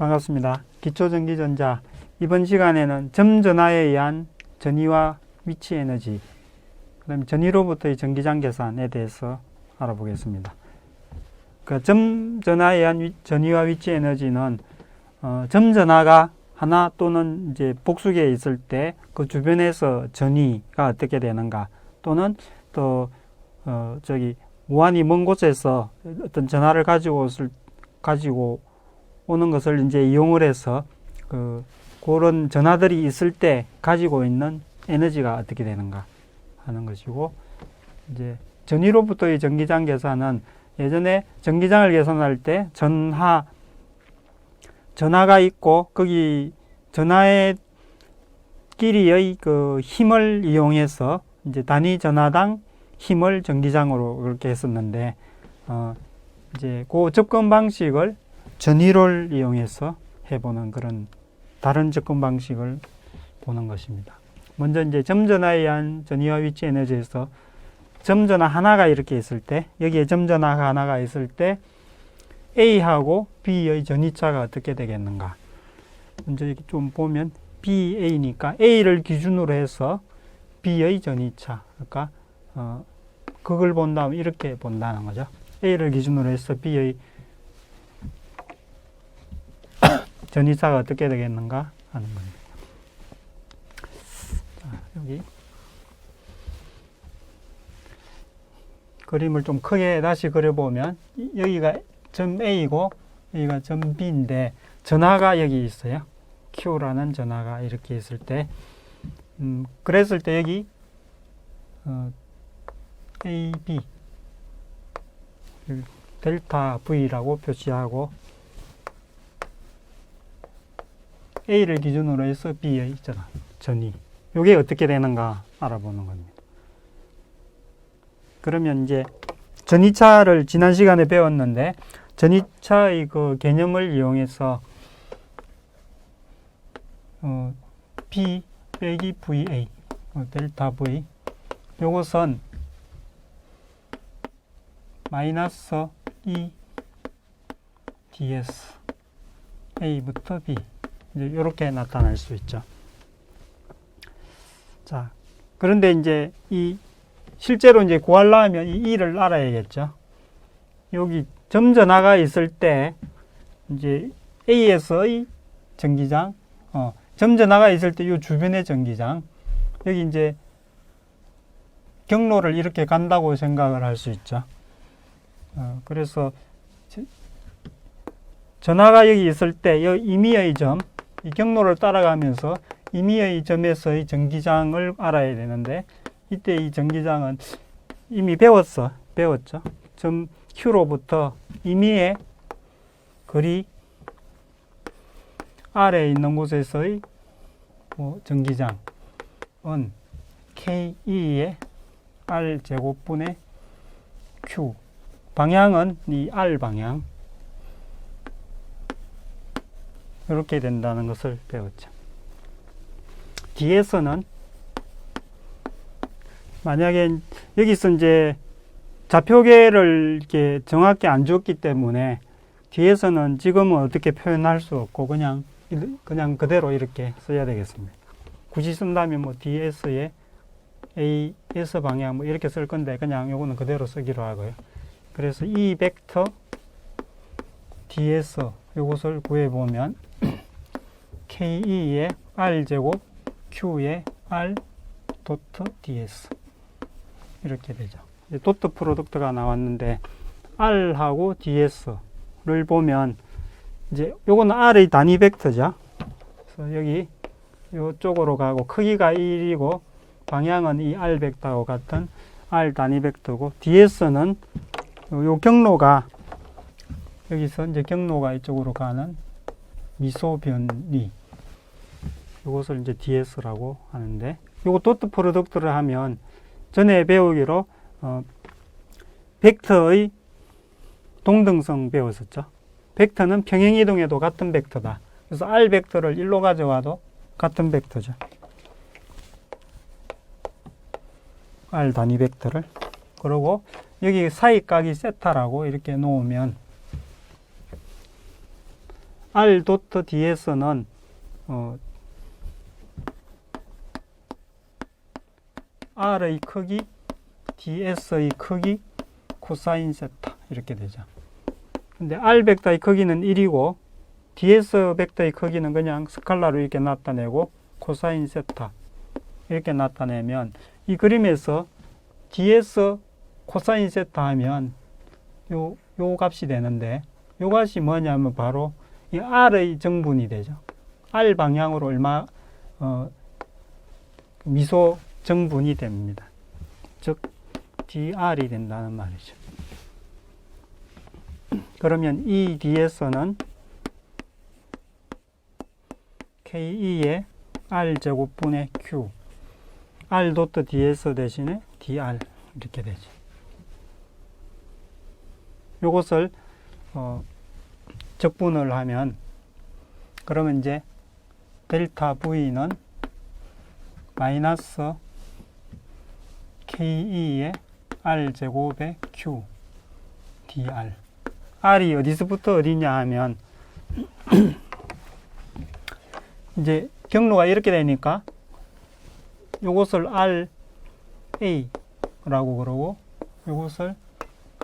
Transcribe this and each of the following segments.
반갑습니다. 기초전기전자 이번 시간에는 점전하에 의한 전위와 위치 에너지, 그 다음에 전위로부터의 전기장 계산에 대해서 알아보겠습니다. 그 점전하에 의한 전위와 위치 에너지는 점전하가 하나 또는 이제 복수계에 있을 때 그 주변에서 전위가 어떻게 되는가, 또는 또 무한히 먼 곳에서 어떤 전하를 가지고 오는 것을 이제 이용을 해서 그런 전하들이 있을 때 가지고 있는 에너지가 어떻게 되는가 하는 것이고, 이제 전위로부터의 전기장 계산은 예전에 전기장을 계산할 때 전하가 있고 거기 전하의 끼리의 그 힘을 이용해서 이제 단위 전하당 힘을 전기장으로 그렇게 했었는데, 이제 그 접근 방식을 전위를 이용해서 해보는 그런 다른 접근 방식을 보는 것입니다. 먼저 이제 점전하에 의한 전위와 위치 에너지에서 점전하 하나가 이렇게 있을 때, 여기에 점전하가 하나가 있을 때 A하고 B의 전위차가 어떻게 되겠는가. 먼저 이렇게 좀 보면 BA니까 A를 기준으로 해서 B의 전위차, 그러니까 그걸 본 다음 이렇게 본다는 거죠. A를 기준으로 해서 B의 전위차가 어떻게 되겠는가 하는 겁니다. 자, 여기 그림을 좀 크게 다시 그려보면, 여기가 점 A고 여기가 점 B인데 전하가 여기 있어요. Q라는 전하가 이렇게 있을 때, 그랬을 때 여기 AB 델타 V라고 표시하고 A를 기준으로 해서 B의 전위, 이게 어떻게 되는가 알아보는 겁니다. 그러면 이제 전위차를 지난 시간에 배웠는데, 전위차의 그 개념을 이용해서 P 빼기 VA 델타 V, 요것은 마이너스 E ds A부터 B, 이제 이렇게 나타날 수 있죠. 자, 그런데 이제 실제로 이제 구하려면 이 E를 알아야겠죠. 여기 점전하가 있을 때 이제 A에서의 전기장, 점전하가 있을 때 이 주변의 전기장, 여기 이제 경로를 이렇게 간다고 생각을 할 수 있죠. 그래서 전하가 여기 있을 때 이 임의의 점, 이 경로를 따라가면서 임의의 점에서의 전기장을 알아야 되는데, 이때 이 전기장은 이미 배웠죠. 점 Q로부터 임의의 거리 아래에 있는 곳에서의 전기장은 KE의 R 제곱분의 Q, 방향은 이 R 방향, 이렇게 된다는 것을 배웠죠. 뒤에서는 만약에 여기서 이제 좌표계를 이렇게 정확히 안 줬기 때문에 뒤에서는 지금은 어떻게 표현할 수 없고 그냥 그대로 이렇게 써야 되겠습니다. 굳이 쓴다면 DS의 AS 방향 이렇게 쓸 건데, 그냥 요거는 그대로 쓰기로 하고요. 그래서 이 벡터 DS 요것을 구해보면 KE의 R제곱 Q의 R 도트 DS 이렇게 되죠. 도트 프로덕트가 나왔는데, R하고 DS를 보면 이제 요거는 R의 단위 벡터죠. 그래서 여기 요쪽으로 가고 크기가 1이고 방향은 이 R 벡터하고 같은 R 단위 벡터고, DS는 요 경로가 여기서 이제 경로가 이쪽으로 가는 미소 변위, 요것을 이제 DS라고 하는데, 요거 도트 프로덕트를 하면 전에 배우기로 벡터의 동등성 배웠었죠. 벡터는 평행이동해도 같은 벡터다. 그래서 R 벡터를 1로 가져와도 같은 벡터죠. R 단위 벡터를. 그리고 여기 사이각이 세타라고 이렇게 놓으면 R 도트 ds는 R의 크기, ds의 크기, 코사인 세타 이렇게 되죠. 근데 R 벡터의 크기는 1이고 ds 벡터의 크기는 그냥 스칼라로 이렇게 나타내고 코사인 세타 이렇게 나타내면 이 그림에서 ds 코사인 세타 하면 요 값이 되는데 요 값이 뭐냐면 바로 이 R의 정분이 되죠. R 방향으로 얼마 미소 정분이 됩니다. 즉 dr이 된다는 말이죠. 그러면 이 ds는 ke의 r제곱분의 q r 도트 ds 대신에 dr 이렇게 되죠. 요것을 적분을 하면 그러면 이제 델타 v는 마이너스 ke의 r제곱의 q dr r이 어디서부터 어디냐 하면 이제 경로가 이렇게 되니까 요것을 RA라고 그러고 요것을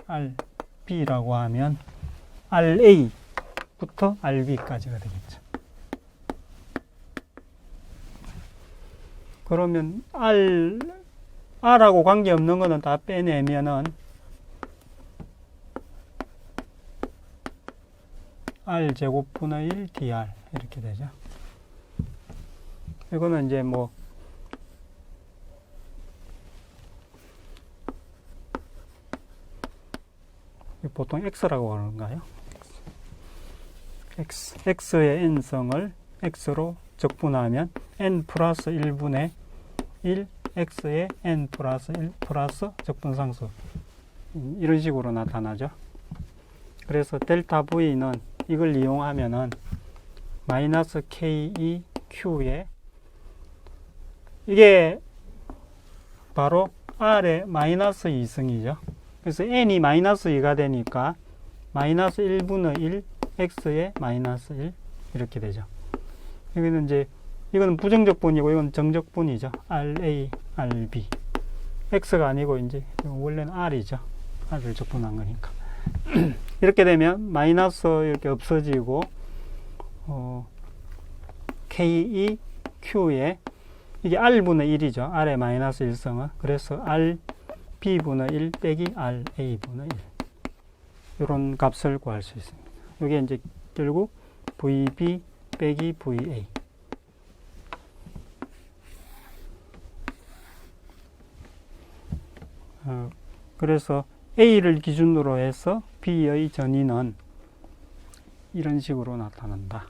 RB라고 하면 RA부터 RB까지가 되겠죠. 그러면 R하고 관계없는 거는 다 빼내면은 R제곱분의 1 dr 이렇게 되죠. 이거는 이제 뭐 보통 x라고 하는가요? x의 n성을 x로 적분하면 n 플러스 1분의 1 x의 n 플러스 1 플러스 적분상수 이런 식으로 나타나죠. 그래서 델타 v는 이걸 이용하면은 마이너스 ke q에 이게 바로 r의 마이너스 2승이죠. 그래서 n이 마이너스 2가 되니까 마이너스 1분의 1 x의 마이너스 1 이렇게 되죠. 여기는 이제 이거는 부정적분이고 이건 정적분이죠. RA, RB. x가 아니고 이제 원래는 r이죠. r을 적분한 거니까. 이렇게 되면 마이너스 이렇게 없어지고 ke q에 이게 r분의 1이죠. r의 마이너스 1승은. 그래서 rb분의 1 빼기 ra분의 1. 이런 값을 구할 수 있습니다. 이게 이제 결국 vb 빼기 va. 그래서 a를 기준으로 해서 b의 전위는 이런 식으로 나타난다.